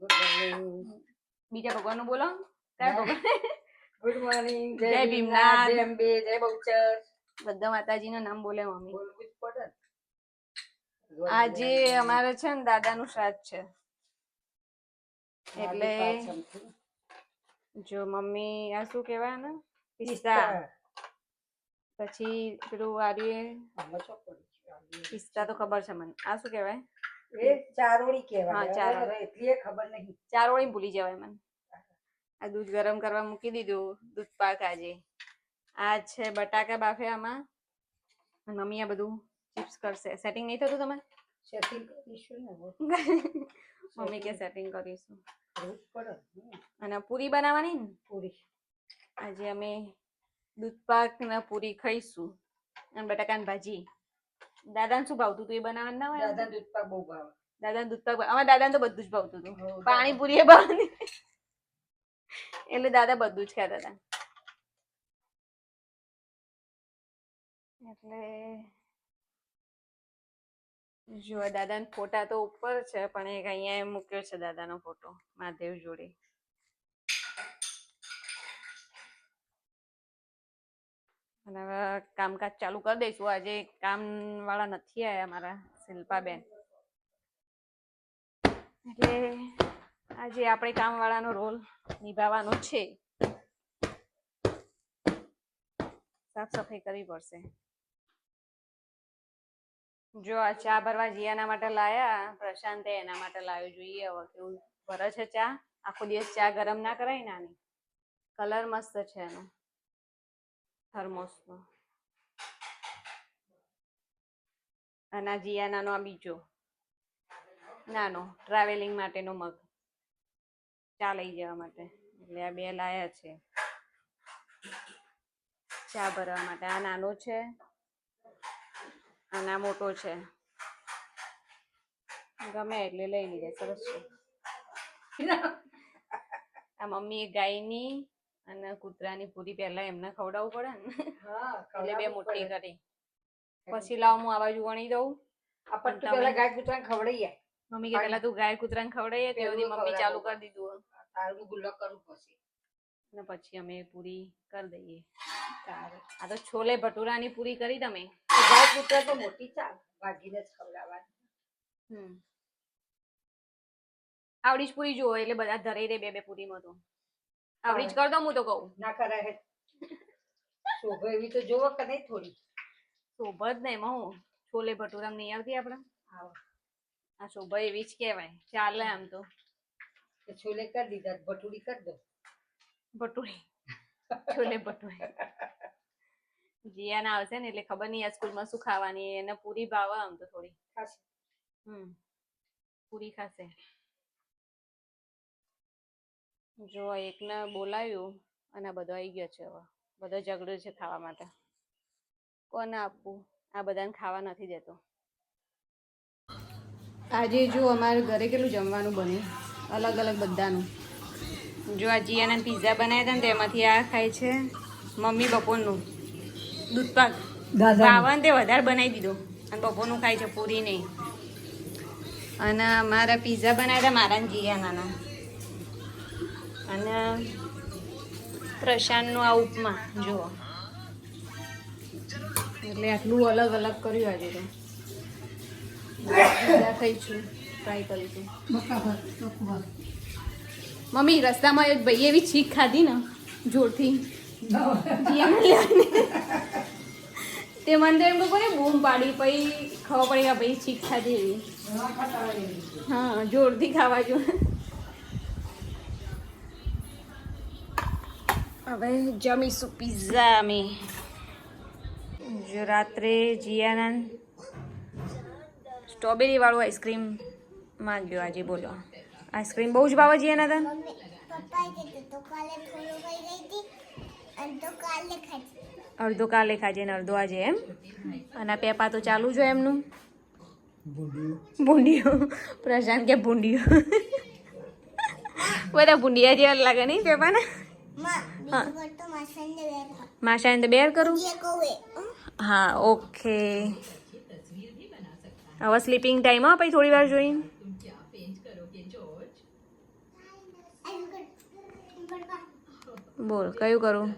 Good morning. બીજા ભગવાનનું બોલો. કયા ભગવાન? Good morning. જય ભીમનાથ, જય અંબે, જય બહુચર. બધા માતાજીનું નામ બોલે મમ્મી. બોલવું જ પડે ને. આજે અમારે છે ને દાદાનું શ્રાદ્ધ છે એટલે જો મમ્મી આ શું કહેવાય ને પિસ્તા, પછી પેલું આર્યું પિસ્તા તો ખબર છે મને. આ શું કહેવાય? એ ચારોળી કહેવાય. હા, ચારોળી. એટલી ખબર નહીં. ચારોળી ભૂલી જવાય મને. આ દૂધ ગરમ કરવા મૂકી દીધું, દૂધ પાક. આજે આ છે બટાકા બાફ્યામાં. મમ્મી આ બધું ચિપ્સ કરશે. સેટિંગ નહીં થતું તમારે? સેટિંગ કરીશું ને. મમ્મી કે સેટિંગ કરીશું. પડે. અને પૂરી બનાવવાની ને પૂરી. આજે અમે દૂધ પાક ને પૂરી ખાઈશું અને બટાકાની ભાજી. દાદાને શું ભાવતું હતું એ બનાવવાનું ના હોય? દાદા દૂધ પાક બહુ ભાવે. દાદાને દૂધ પાક અમારા દાદાને તો બધું જ ભાવતું હતું. પાણીપુરી એ ભાવતી એટલે દાદા બધું જ ખાતા હતા. એટલે જો દાદાના ફોટા તો ઉપર છે પણ એક અહીંયા મૂક્યો છે દાદાનો ફોટો મહાદેવ જોડે. અને હવે કામકાજ ચાલુ કરી દઈશું. આજે કામ વાળા નથી આવ્યા મારા શિલ્પાબેન, એટલે આજે આપણે કામ વાળાનો રોલ નિભાવવાનો છે. સાફ સફાઈ કરવી પડશે. જો આ ચા ભરવા જીયાના માટે લાયા, પ્રશાંતે એના માટે લાવ્યો. જોઈએ હવે કેવું ભરે છે ચા. આખો દિવસ ચા ગરમ ના કરાય ને. આની કલર મસ્ત છે એનો થર્મોસનો. અને આ જીયાનાનો આ બીજો નાનો ટ્રાવેલિંગ માટેનો મગ, ચા લઈ જવા માટે. એટલે આ બે લાયા છે ચા ભરવા માટે. આ નાનો છે અને આ મોટો છે. ગમે એટલે લઈ લીધે. સરસ છે. આ મમ્મી ગાયની અને કૂતરાની પૂરી પહેલા એમને ખવડાવવું પડે ને, એટલે બે મોટી કરી. પછી લાવ હું આ બાજુ વણી દઉં. પેલા ગાય કૂતરાને ખવડાવીએ. મમ્મી કે પેલા તું ગાય કૂતરાને ખવડાવીએ. તે બધી મમ્મી ચાલુ કરી દીધું. તારું ગુલ્લો કરું પછી અને પછી અમે પૂરી કરી દઈએ. આ તો છોલે ભટુરાની પૂરી કરી તમે. ગાય કૂતરા તો મોટી ચાલ ભાગીને જ ખવડાવવાની. આવડી જ પૂરી જુઓ એટલે બધા ધરાઈ દે બે બે પૂરીમાં. તો આવડી જ કર દો. હું તો કહું ના કરાય. શોભો એવી તો જોવો કે નહીં થોડી. શોભા જ નહીં એમાં હું છોલે ભટુરામ નહીં આવતી આપણે. આ શોભા એવી જ કહેવાય. ચાલે આમ તો. છોલે કરી દીધા, ભટુરી કરી દો. ભટુરી છોલે ભટુરી જીયાના આવશે ને એટલે ખબર નહીં આ સ્કૂલમાં શું ખાવાની. એને પૂરી ભાવે આમ તો થોડી ખાશે. પૂરી ખાશે. જો એકને બોલાવ્યું અને બધો આવી ગયો છે. હવે બધો ઝઘડો છે ખાવા માટે. કોને આપવું? આ બધાને ખાવા નથી દેતો. આજે જો અમારે ઘરે કેટલું જમવાનું બન્યું, અલગ અલગ બધાનું. જો આ જીયાના પિઝા બનાવ્યા હતા ને તેમાંથી આ ખાય છે મમ્મી. બપોરનું દૂધ પાક ભાવન તે વધારે બનાવી દીધો અને બપોરનું ખાય છે, પૂરી નહીં. અને મારા પિઝા બનાવ્યા હતા મારા જીયાના. અને પ્રશાંતનું આ ઉપમા જુઓ. એટલે આટલું અલગ અલગ કર્યું આજે તો. પિઝા ખાઈશું, ટ્રાય કરીશું. મમ્મી રસ્તામાં એક ભાઈ એવી છીક ખાધી ને જોરથી. તે મને એમ કોને બૂમ પાડી, પછી ખબર પડી કે ભાઈ છીક ખાધી એવી. હા, જોરથી ખાવા જો. હવે જમીશું પિઝા અમે. જો રાત્રે જીયાના સ્ટ્રોબેરી વાળું આઈસ્ક્રીમ માંગ્યો આજે. બોલો આઈસ્ક્રીમ બહુ જ ભાવે જીયાના હતા. અડધો કાલે ખાજે ને અડધો આજે એમ. અને પેપા તો ચાલુ જ હોય એમનું. ભૂંડિયું પ્રશાંત કે ભૂંડિયું. બધા ભૂંડિયા જેવા લાગે નહીં પેપાના. માશાને બેર કરું. હા ઓકે. હવે સ્લીપિંગ ટાઈમ. હા પછી થોડી વાર જોઈને બોલ કયું કરું?